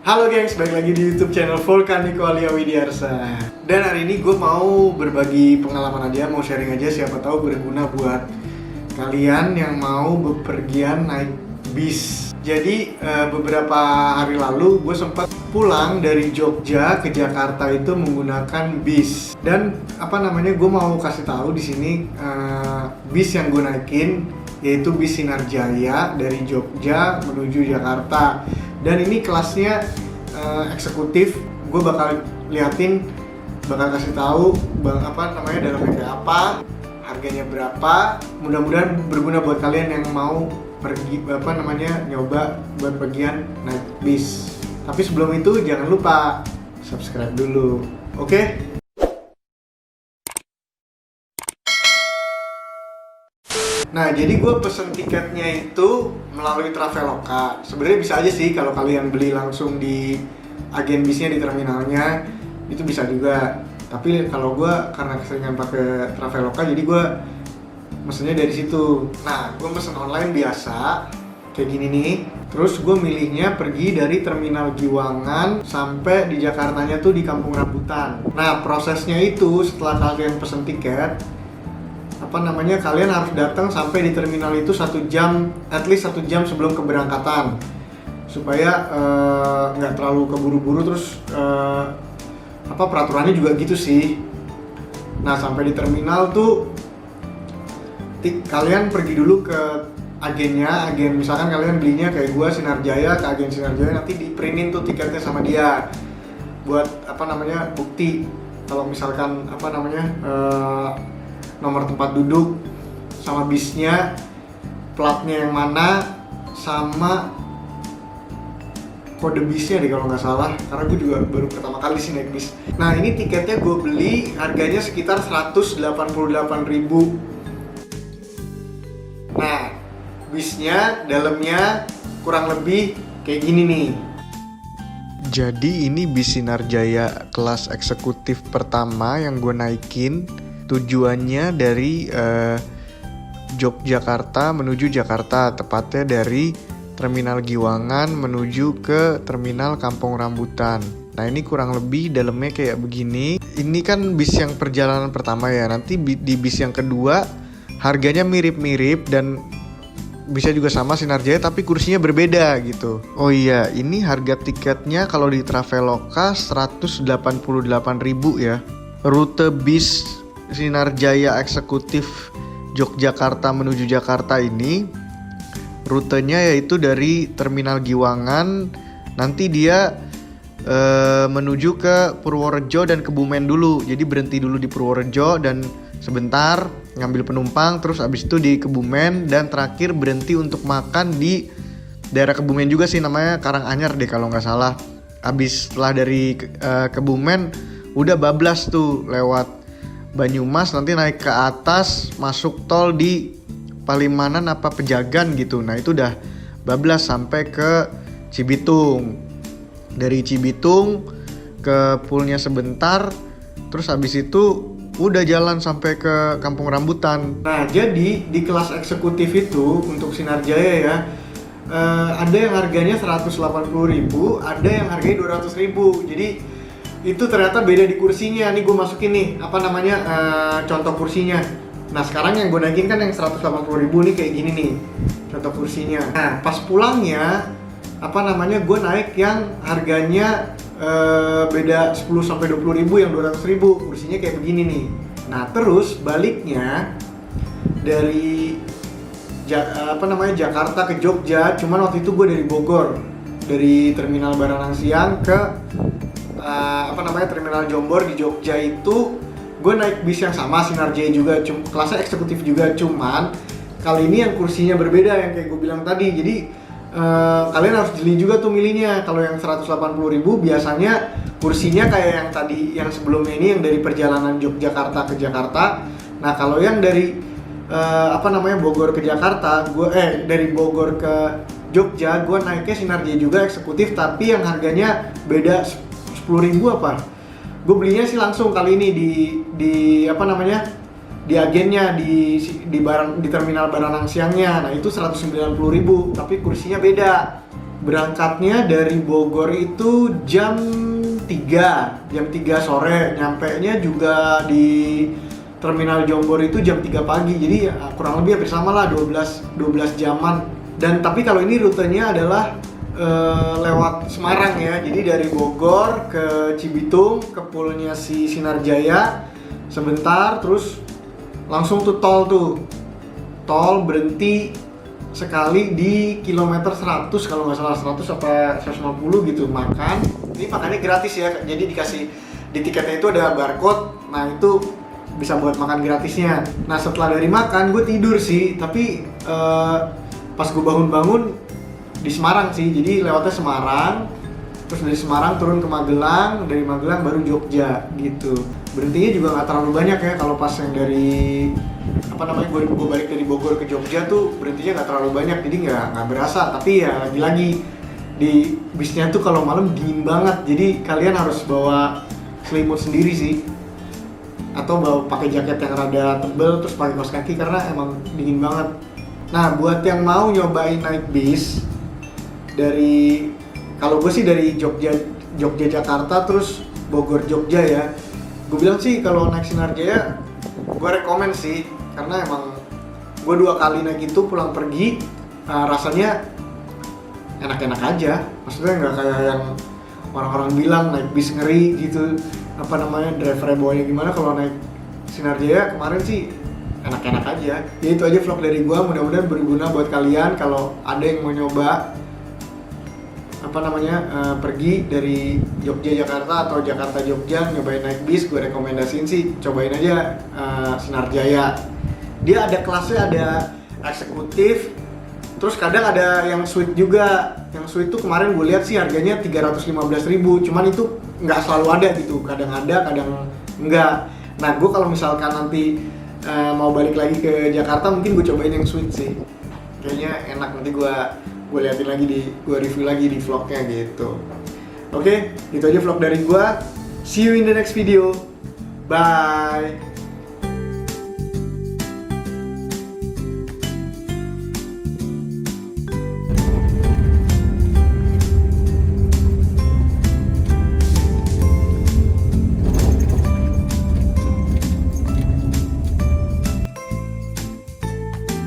Halo gengs, balik lagi di YouTube channel Volkaniko Alia Widiarsa. Dan hari ini gue mau berbagi pengalaman aja, mau sharing aja, siapa tahu berguna buat kalian yang mau bepergian naik bis. Jadi beberapa hari lalu gue sempat pulang dari Jogja ke Jakarta itu menggunakan bis. Dan gue mau kasih tahu di sini bis yang gue naikin yaitu bis Sinarjaya dari Jogja menuju Jakarta. Dan ini kelasnya eksekutif. Gue bakal kasih tahu dalamnya kayak apa, harganya berapa. Mudah-mudahan berguna buat kalian yang mau pergi nyoba buat bagian naik bis. Tapi sebelum itu jangan lupa subscribe dulu, oke? Nah, jadi gue pesen tiketnya itu melalui Traveloka. Sebenarnya bisa aja sih kalau kalian beli langsung di agen bisnya di terminalnya, itu bisa juga. Tapi kalau gue karena keseringan pakai Traveloka, jadi gue mesennya dari situ. Nah, gue mesen online biasa, kayak gini nih. Terus gue milihnya pergi dari Terminal Giwangan sampai di Jakartanya tuh di Kampung Rambutan. Nah, prosesnya itu setelah kalian pesen tiket, kalian harus datang sampai di terminal itu at least 1 jam sebelum keberangkatan, supaya nggak terlalu keburu-buru. Terus peraturannya juga gitu sih. Nah, sampai di terminal tuh kalian pergi dulu ke agennya. Misalkan kalian belinya kayak gua Sinarjaya, ke agen Sinarjaya, nanti di-printin tuh tiketnya sama dia buat bukti kalau misalkan nomor tempat duduk sama bisnya, platnya yang mana, sama kode bisnya deh kalau nggak salah, karena gue juga baru pertama kali sih naik bis. Nah, ini tiketnya gue beli harganya sekitar 188.000. Nah, bisnya dalamnya kurang lebih kayak gini nih. Jadi ini bis Sinarjaya kelas eksekutif pertama yang gue naikin. Tujuannya dari Yogyakarta menuju Jakarta, tepatnya dari Terminal Giwangan menuju ke Terminal Kampung Rambutan. Nah, ini kurang lebih dalamnya kayak begini. Ini kan bis yang perjalanan pertama ya. Nanti di bis yang kedua harganya mirip-mirip dan bisa juga sama Sinarjaya, tapi kursinya berbeda gitu. Oh iya, ini harga tiketnya kalau di Traveloka 188.000 ya. Rute bis Sinarjaya eksekutif Yogyakarta menuju Jakarta ini, rutenya yaitu dari Terminal Giwangan, nanti dia menuju ke Purworejo dan Kebumen dulu. Jadi berhenti dulu di Purworejo dan sebentar ngambil penumpang, terus abis itu di Kebumen, dan terakhir berhenti untuk makan di daerah Kebumen juga sih, namanya Karanganyar deh kalau nggak salah. Abis setelah dari Kebumen udah bablas tuh lewat Banyumas, nanti naik ke atas masuk tol di Palimanan apa Pejagan gitu. Nah, itu udah bablas sampai ke Cibitung. Dari Cibitung ke Poolnya sebentar, terus habis itu udah jalan sampai ke Kampung Rambutan. Nah, jadi di kelas eksekutif itu untuk Sinarjaya ya, ada yang harganya 180.000, ada yang harganya 200.000. Jadi itu ternyata beda di kursinya. Nih gue masukin nih contoh kursinya. Nah, sekarang yang gue naikin kan yang 180.000 nih kayak gini nih contoh kursinya. Nah, pas pulangnya gue naik yang harganya beda 10-20.000, yang 200.000, kursinya kayak begini nih. Nah, terus baliknya dari Jakarta ke Jogja, cuman waktu itu gue dari Bogor, dari Terminal Baranang Siang ke Terminal Jombor di Jogja itu gue naik bis yang sama Sinarjaya juga, kelasnya eksekutif juga, cuman kali ini yang kursinya berbeda yang kayak gue bilang tadi. Jadi kalian harus jeli juga tuh milihnya. Kalau yang 180.000 biasanya kursinya kayak yang tadi, yang sebelumnya ini, yang dari perjalanan Yogyakarta ke Jakarta. Nah, kalau yang dari Bogor ke Jakarta, dari Bogor ke Jogja, gue naiknya Sinarjaya juga eksekutif, tapi yang harganya beda 10.000 apa. Gue belinya sih langsung kali ini di agennya di Terminal Baranang Siangnya. Nah, itu 190.000, tapi kursinya beda. Berangkatnya dari Bogor itu jam 3 sore, nyampenya juga di Terminal Jombor itu jam 3 pagi. Jadi ya, kurang lebih hampir sama lah 12 jaman. Dan tapi kalau ini rutenya adalah lewat Semarang ya. Jadi dari Bogor ke Cibitung ke poolnya si Sinarjaya sebentar, terus langsung tuh tol berhenti sekali di kilometer 100 kalau nggak salah, 100 apa 150 gitu, makan. Ini makannya gratis ya, jadi dikasih di tiketnya itu ada barcode. Nah itu bisa buat makan gratisnya. Nah setelah dari makan gue tidur sih, tapi pas gue bangun di Semarang sih. Jadi lewatnya Semarang, terus dari Semarang turun ke Magelang, dari Magelang baru Jogja gitu. Berhentinya juga nggak terlalu banyak ya. Kalau pas yang dari gue balik dari Bogor ke Jogja tuh berhentinya nggak terlalu banyak, jadi nggak berasa. Tapi ya lagi-lagi di bisnya tuh kalau malam dingin banget, jadi kalian harus bawa selimut sendiri sih, atau bawa pakai jaket yang rada tebel terus pakai kaos kaki karena emang dingin banget. Nah buat yang mau nyobain naik bis dari, kalau gue sih dari Jogja Jakarta terus Bogor Jogja ya, gue bilang sih kalau naik Sinarjaya gue rekomen sih, karena emang gue 2 kali naik itu pulang pergi, rasanya enak-enak aja. Maksudnya nggak kayak yang orang-orang bilang naik bis ngeri gitu, drivernya bawanya gimana. Kalau naik Sinarjaya kemarin sih enak-enak aja. Ya itu aja vlog dari gua, mudah-mudahan berguna buat kalian. Kalau ada yang mau nyoba pergi dari Jogja Jakarta atau Jakarta Jogja nyobain naik bis, gue rekomendasiin sih cobain aja Sinarjaya. Dia ada kelasnya, ada eksekutif, terus kadang ada yang suite juga. Yang suite tuh kemarin gue lihat sih harganya 315.000, cuman itu nggak selalu ada gitu, kadang ada kadang enggak. Nah gue kalau misalkan nanti mau balik lagi ke Jakarta mungkin gue cobain yang suite sih, kayaknya enak. Nanti gue liatin lagi, gue review lagi di vlognya gitu. Oke, itu aja vlog dari gue. See you in the next video. Bye.